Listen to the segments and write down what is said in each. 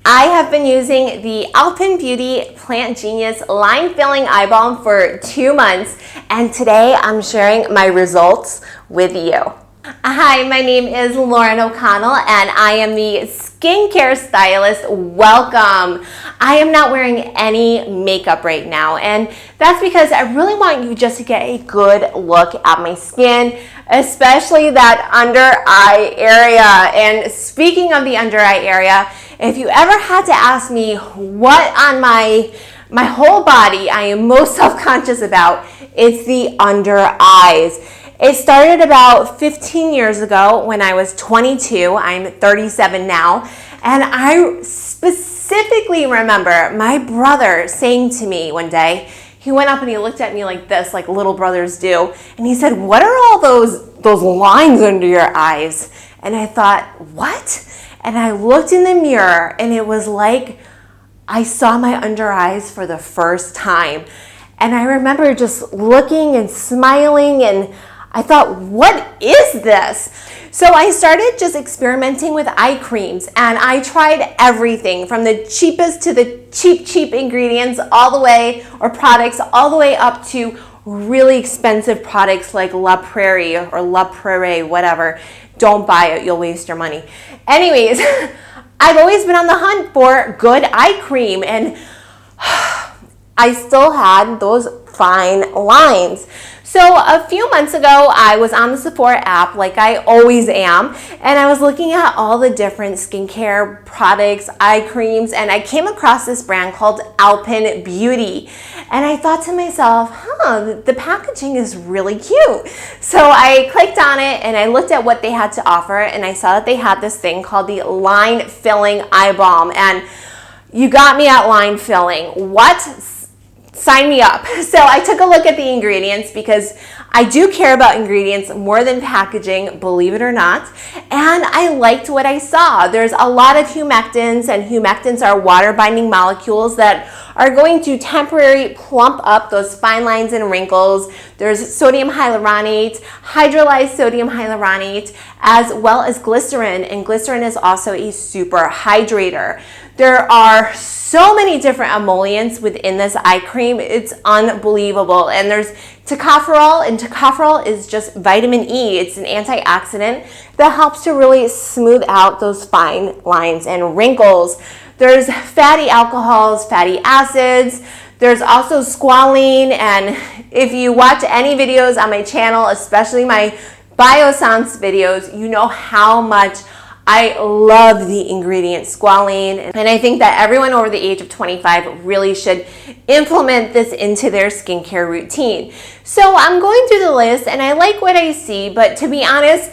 I have been using the Alpine Beauty Plant Genius Line Filling Eye Balm for 2 months, and today I'm sharing my results with you. Hi, my name is Lauren O'Connell and I am the skincare stylist. Welcome. I am not wearing any makeup right now, and that's because I really want you just to get a good look at my skin, especially that under eye area. And speaking of the under eye area, if you ever had to ask me what on my whole body I am most self-conscious about, it's the under eyes. It started about 15 years ago when I was 22. I'm 37 now. And I specifically remember my brother saying to me one day, he went up and he looked at me like this, like little brothers do. And he said, "What are all those lines under your eyes?" And I thought, what? And I looked in the mirror and it was like I saw my under eyes for the first time. And I remember just looking and smiling, and I thought, what is this? So I started just experimenting with eye creams, and I tried everything from the cheapest to the cheap ingredients all the way, or products, all the way up to really expensive products like La Prairie or La Prairie, whatever. Don't buy it, you'll waste your money. Anyways, I've always been on the hunt for good eye cream, and I still had those fine lines. So a few months ago, I was on the Sephora app like I always am, and I was looking at all the different skincare products, eye creams, and I came across this brand called Alpine Beauty. And I thought to myself, the packaging is really cute. So I clicked on it and I looked at what they had to offer, and I saw that they had this thing called the Line Filling Eye Balm. And you got me at line filling. What? Sign me up. So I took a look at the ingredients because I do care about ingredients more than packaging, believe it or not. And I liked what I saw. There's a lot of humectants, and humectants are water binding molecules that are going to temporarily plump up those fine lines and wrinkles. There's sodium hyaluronate, hydrolyzed sodium hyaluronate, as well as glycerin, and glycerin is also a super hydrator. There are so many different emollients within this eye cream. It's unbelievable. And there's tocopherol, and tocopherol is just vitamin E. It's an antioxidant that helps to really smooth out those fine lines and wrinkles. There's fatty alcohols, fatty acids. There's also squalene, and if you watch any videos on my channel, especially my Biossance videos, you know how much I love the ingredient squalene, and I think that everyone over the age of 25 really should implement this into their skincare routine. So I'm going through the list and I like what I see, but to be honest,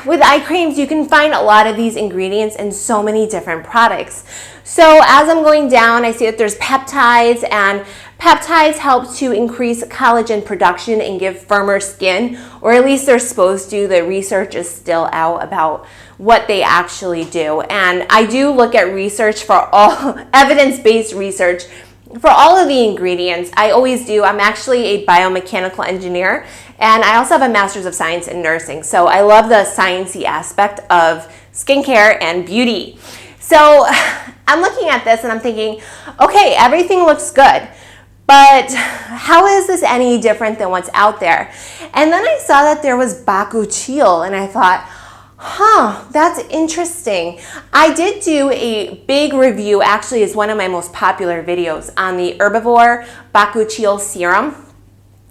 with eye creams, you can find a lot of these ingredients in so many different products. So as I'm going down, I see that there's peptides, and peptides help to increase collagen production and give firmer skin, or at least they're supposed to. The research is still out about what they actually do. And I do look at research for all evidence-based research for all of the ingredients. I always do. I'm actually a biomechanical engineer, and I also have a master's of science in nursing. So I love the sciencey aspect of skincare and beauty. So I'm looking at this and I'm thinking, okay, everything looks good, but how is this any different than what's out there? And then I saw that there was Bakuchio, and I thought, that's interesting. I did do a big review, actually it's one of my most popular videos, on the Herbivore Bakuchio Serum.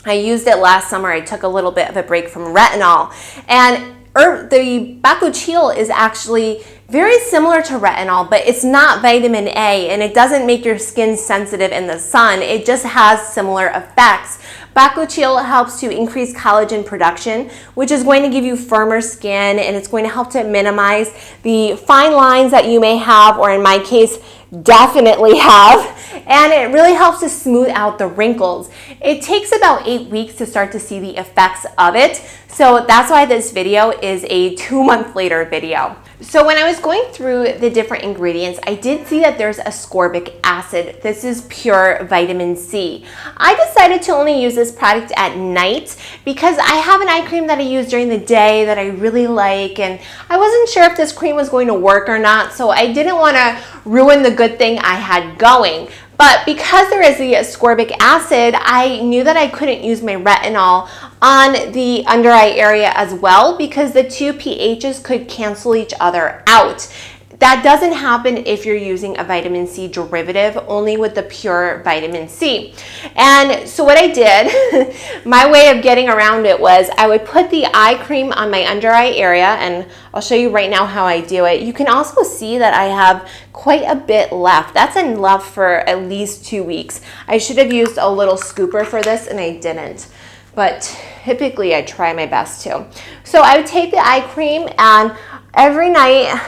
I used it last summer. I took a little bit of a break from retinol, and the Bakuchio is actually very similar to retinol, but it's not vitamin A, and it doesn't make your skin sensitive in the sun. It just has similar effects. Bakuchio helps to increase collagen production, which is going to give you firmer skin, and it's going to help to minimize the fine lines that you may have, or in my case, definitely have, and it really helps to smooth out the wrinkles. It takes about 8 weeks to start to see the effects of it, so that's why this video is a 2 month later video. So when I was going through the different ingredients, I did see that there's ascorbic acid. This is pure vitamin C. I decided to only use this product at night because I have an eye cream that I use during the day that I really like, and I wasn't sure if this cream was going to work or not, so I didn't want to ruin the good thing I had going. But because there is the ascorbic acid, I knew that I couldn't use my retinol on the under eye area as well because the two pHs could cancel each other out. That doesn't happen if you're using a vitamin C derivative, only with the pure vitamin C. And so what I did, my way of getting around it was I would put the eye cream on my under eye area, and I'll show you right now how I do it. You can also see that I have quite a bit left. That's enough for at least 2 weeks. I should have used a little scooper for this and I didn't. But typically I try my best to. So I would take the eye cream and every night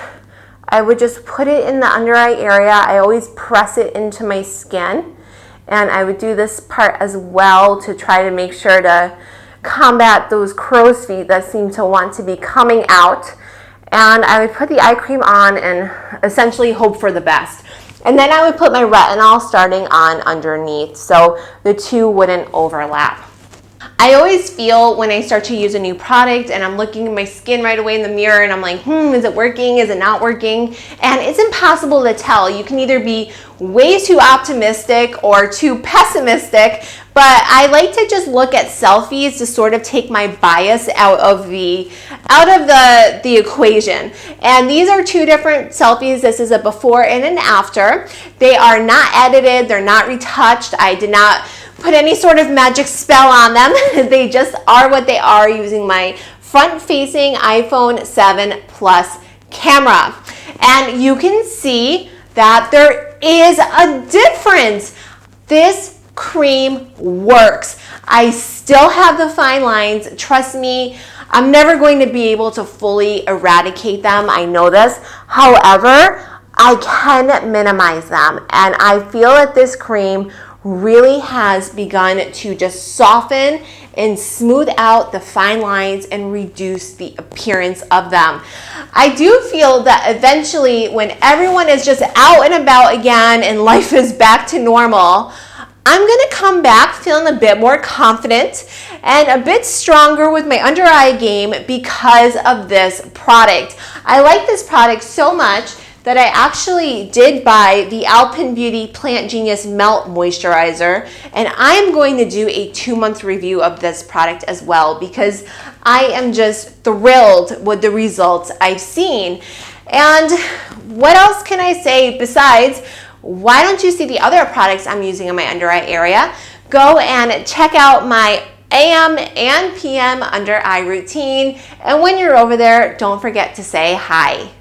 I would just put it in the under eye area. I always press it into my skin, and I would do this part as well to try to make sure to combat those crow's feet that seem to want to be coming out. And I would put the eye cream on and essentially hope for the best. And then I would put my retinol starting on underneath so the two wouldn't overlap. I always feel when I start to use a new product and I'm looking at my skin right away in the mirror and I'm like, is it working? Is it not working? And it's impossible to tell. You can either be way too optimistic or too pessimistic, but I like to just look at selfies to sort of take my bias out of the equation. And these are two different selfies. This is a before and an after. They are not edited. They're not retouched. I did not put any sort of magic spell on them. They just are what they are using my front-facing iPhone 7 Plus camera. And you can see that there is a difference. This cream works. I still have the fine lines. Trust me, I'm never going to be able to fully eradicate them. I know this. However, I can minimize them. And I feel that this cream really has begun to just soften and smooth out the fine lines and reduce the appearance of them. I do feel that eventually when everyone is just out and about again and life is back to normal, I'm gonna come back feeling a bit more confident and a bit stronger with my under eye game because of this product. I like this product so much that I actually did buy the Alpine Beauty Plant Genius Melt Moisturizer, and I'm going to do a 2-month review of this product as well because I am just thrilled with the results I've seen. And what else can I say besides, why don't you see the other products I'm using in my under eye area? Go and check out my AM and PM under eye routine, and when you're over there, don't forget to say hi.